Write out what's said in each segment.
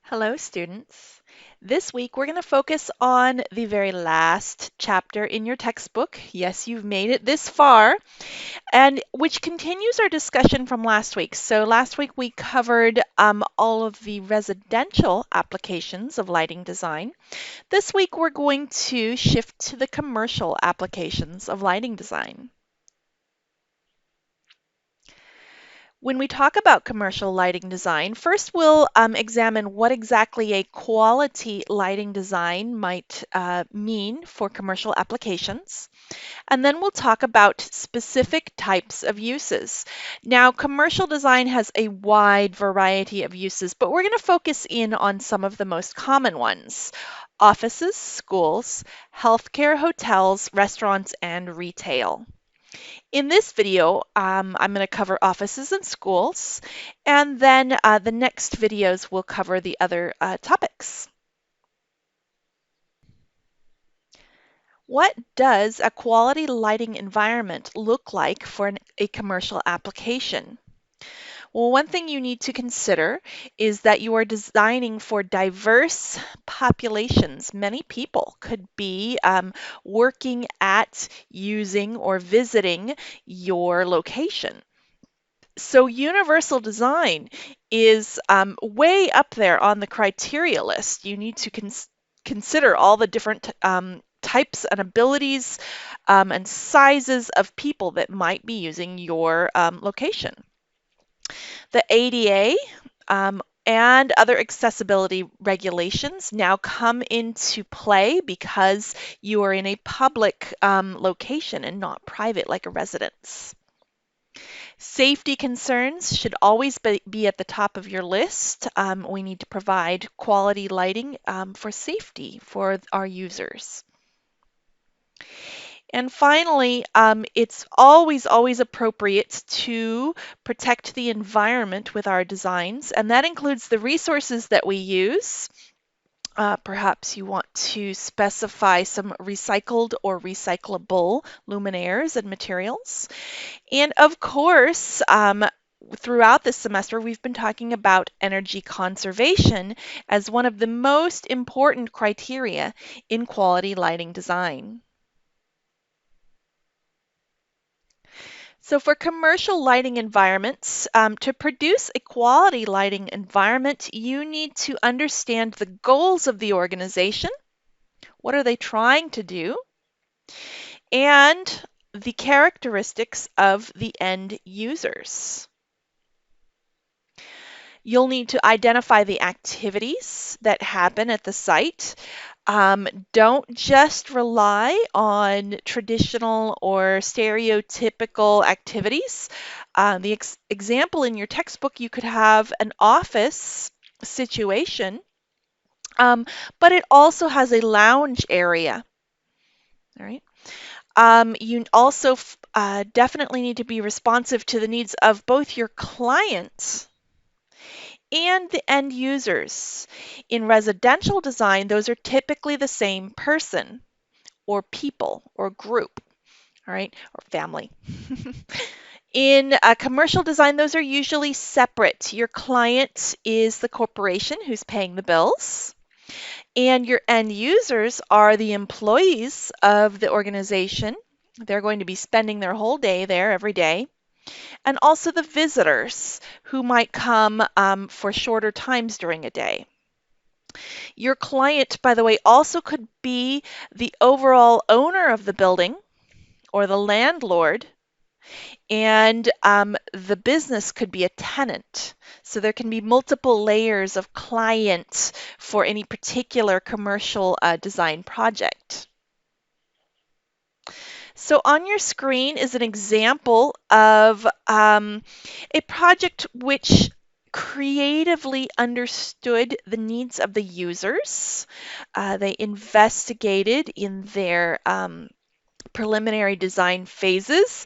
Hello, students. This week we're going to focus on the very last chapter in your textbook. Yes, you've made it this far, and which continues our discussion from last week. So last week we covered all of the residential applications of lighting design. This week we're going to shift to the commercial applications of lighting design. When we talk about commercial lighting design, first we'll examine what exactly a quality lighting design might mean for commercial applications. And then we'll talk about specific types of uses. Now, commercial design has a wide variety of uses, but we're going to focus in on some of the most common ones: offices, schools, healthcare, hotels, restaurants, and retail. In this video, I'm going to cover offices and schools, and then the next videos will cover the other topics. What does a quality lighting environment look like for a commercial application? Well, one thing you need to consider is that you are designing for diverse populations. Many people could be working at, using, or visiting your location. So universal design is way up there on the criteria list. You need to consider all the different types and abilities and sizes of people that might be using your location. The ADA and other accessibility regulations now come into play because you are in a public location and not private like a residence. Safety concerns should always be at the top of your list. We need to provide quality lighting for safety for our users. And finally, it's always appropriate to protect the environment with our designs, and that includes the resources that we use. Perhaps you want to specify some recycled or recyclable luminaires and materials. And of course, throughout this semester, we've been talking about energy conservation as one of the most important criteria in quality lighting design. So for commercial lighting environments, to produce a quality lighting environment, you need to understand the goals of the organization. What are they trying to do? And the characteristics of the end users. You'll need to identify the activities that happen at the site. Don't just rely on traditional or stereotypical activities. The example in your textbook, you could have an office situation, but it also has a lounge area. All right. You also definitely need to be responsive to the needs of both your clients and the end users. In residential design, those are typically the same person or people or group, all right, or family. In commercial design, those are usually separate. Your client is the corporation who's paying the bills, and your end users are the employees of the organization. They're going to be spending their whole day there every day. And also the visitors who might come for shorter times during a day. Your client, by the way, also could be the overall owner of the building or the landlord, and the business could be a tenant. So there can be multiple layers of client for any particular commercial design project. So on your screen is an example of a project which creatively understood the needs of the users. They investigated in their preliminary design phases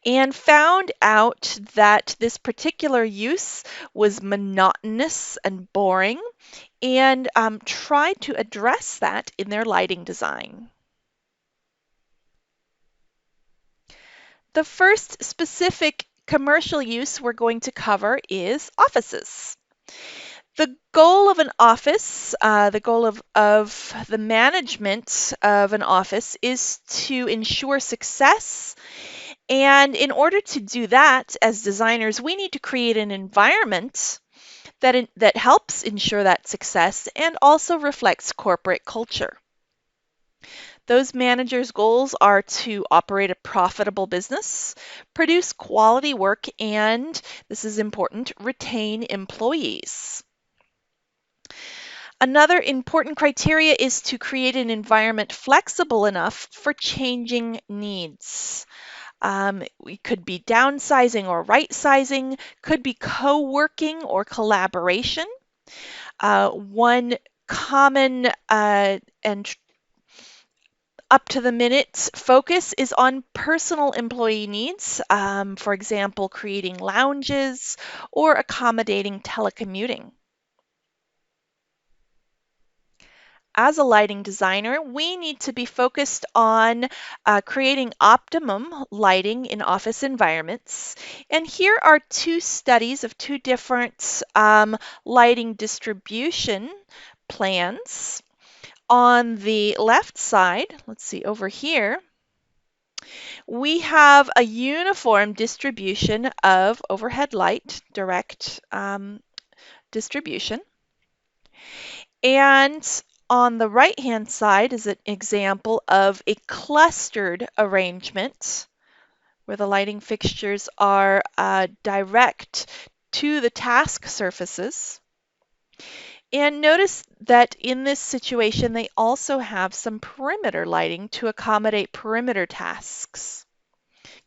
and found out that this particular use was monotonous and boring, and tried to address that in their lighting design. The first specific commercial use we're going to cover is offices. The goal of an office, the goal of the management of an office is to ensure success. And in order to do that, as designers, we need to create an environment that helps ensure that success and also reflects corporate culture. Those managers' goals are to operate a profitable business, produce quality work, and, this is important, retain employees. Another important criteria is to create an environment flexible enough for changing needs. We could be downsizing or right sizing, could be co working or collaboration. One common and up to the minute focus is on personal employee needs, for example, creating lounges or accommodating telecommuting. As a lighting designer, we need to be focused on creating optimum lighting in office environments. And here are two studies of two different lighting distribution plans. On the left side, let's see over here, we have a uniform distribution of overhead light, direct distribution. And on the right-hand side is an example of a clustered arrangement where the lighting fixtures are direct to the task surfaces. And notice that in this situation, they also have some perimeter lighting to accommodate perimeter tasks.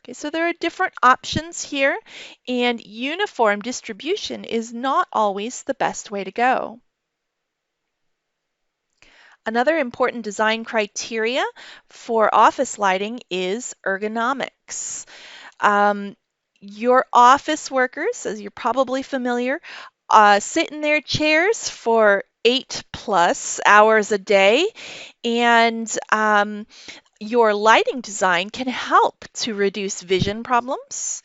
Okay, so there are different options here, and uniform distribution is not always the best way to go. Another important design criteria for office lighting is ergonomics. Your office workers, as you're probably familiar, sit in their chairs for 8+ hours a day, and your lighting design can help to reduce vision problems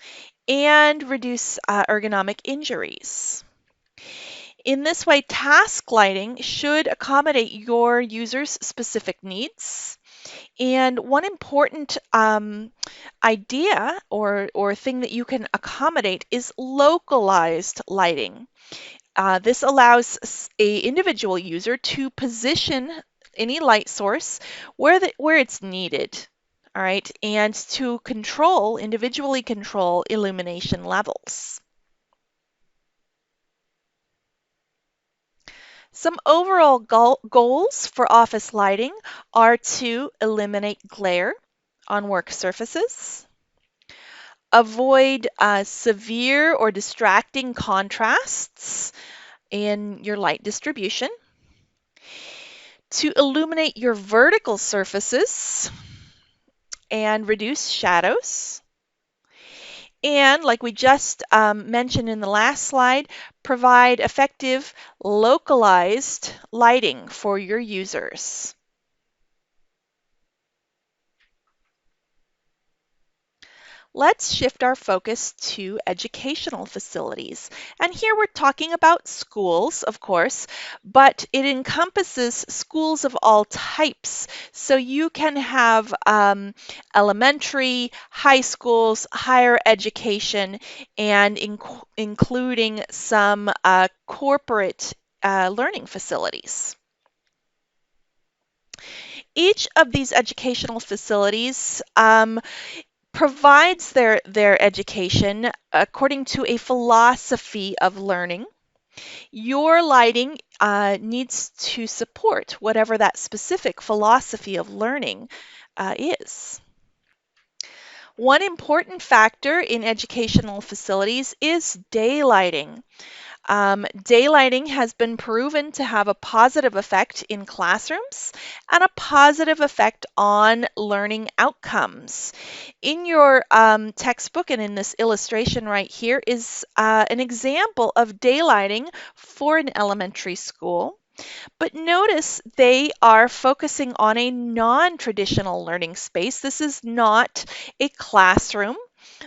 and reduce ergonomic injuries. In this way, task lighting should accommodate your user's specific needs. And one important idea or thing that you can accommodate is localized lighting. This allows a individual user to position any light source where it's needed. All right, and to individually control illumination levels. Some overall goals for office lighting are to eliminate glare on work surfaces, avoid severe or distracting contrasts in your light distribution, to illuminate your vertical surfaces and reduce shadows, and like we just mentioned in the last slide, provide effective localized lighting for your users. Let's shift our focus to educational facilities. And here we're talking about schools, of course, but it encompasses schools of all types. So you can have elementary, high schools, higher education, and including some corporate learning facilities. Each of these educational facilities provides their education according to a philosophy of learning. Your lighting needs to support whatever that specific philosophy of learning is. One important factor in educational facilities is daylighting. Daylighting has been proven to have a positive effect in classrooms and a positive effect on learning outcomes. In your textbook and in this illustration right here is an example of daylighting for an elementary school. But notice they are focusing on a non-traditional learning space. This is not a classroom.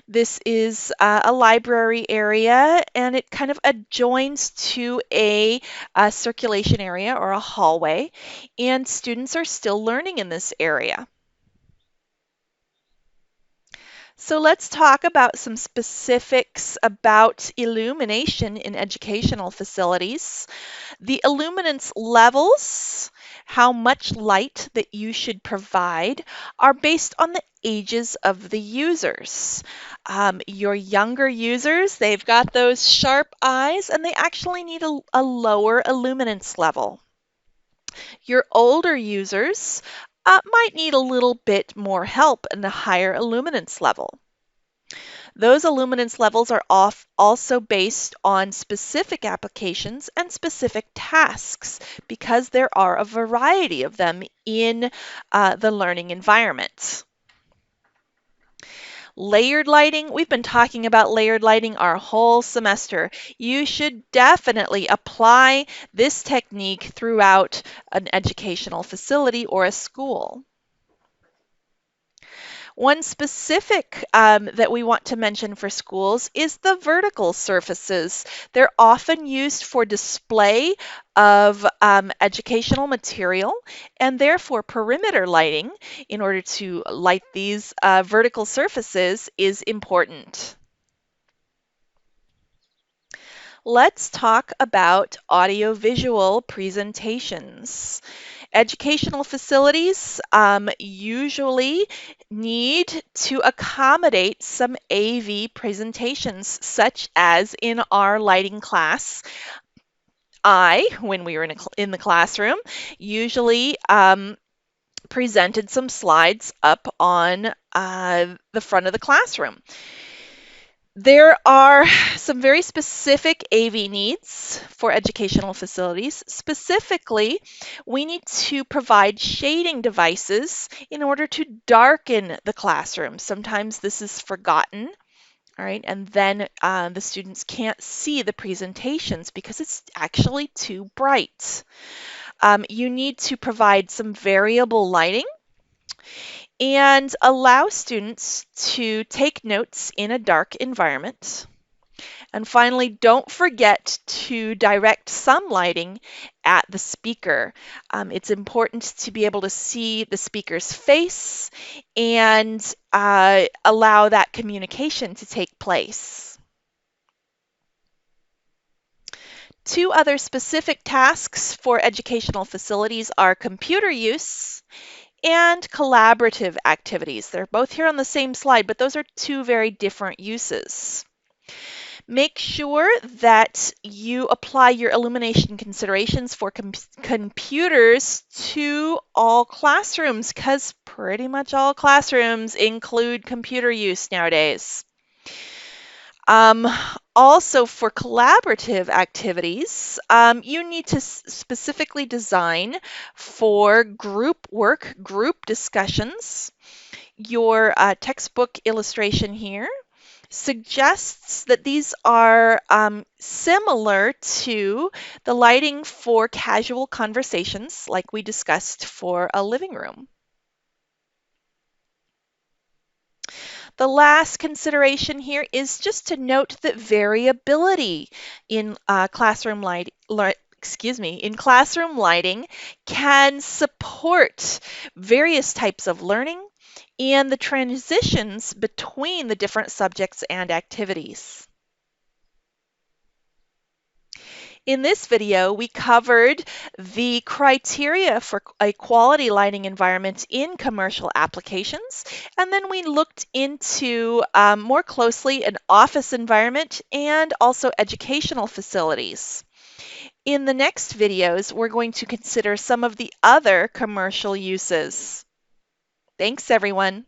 This is a library area, and it kind of adjoins to a circulation area or a hallway, and students are still learning in this area. So let's talk about some specifics about illumination in educational facilities. The illuminance levels, how much light that you should provide, are based on the ages of the users. Your younger users, they've got those sharp eyes and they actually need a lower illuminance level. Your older users might need a little bit more help and a higher illuminance level. Those illuminance levels are also based on specific applications and specific tasks because there are a variety of them in the learning environment. Layered lighting, we've been talking about layered lighting our whole semester. You should definitely apply this technique throughout an educational facility or a school. One specific that we want to mention for schools is the vertical surfaces. They're often used for display of educational material, and therefore perimeter lighting in order to light these vertical surfaces is important. Let's talk about audiovisual presentations. Educational facilities usually need to accommodate some AV presentations, such as in our lighting class. When we were in the classroom, usually presented some slides up on the front of the classroom. There are some very specific AV needs for educational facilities. Specifically, we need to provide shading devices in order to darken the classroom. Sometimes this is forgotten, all right, and then the students can't see the presentations because it's actually too bright. You need to provide some variable lighting and allow students to take notes in a dark environment. And finally, don't forget to direct some lighting at the speaker. It's important to be able to see the speaker's face and allow that communication to take place. Two other specific tasks for educational facilities are computer use and collaborative activities. They're both here on the same slide, but those are two very different uses. Make sure that you apply your illumination considerations for computers to all classrooms because pretty much all classrooms include computer use nowadays. Also, for collaborative activities, you need to specifically design for group work, group discussions. Your textbook illustration here suggests that these are similar to the lighting for casual conversations like we discussed for a living room. The last consideration here is just to note that variability in classroom lighting can support various types of learning and the transitions between the different subjects and activities. In this video, we covered the criteria for a quality lighting environment in commercial applications, and then we looked into more closely an office environment and also educational facilities. In the next videos, we're going to consider some of the other commercial uses. Thanks, everyone.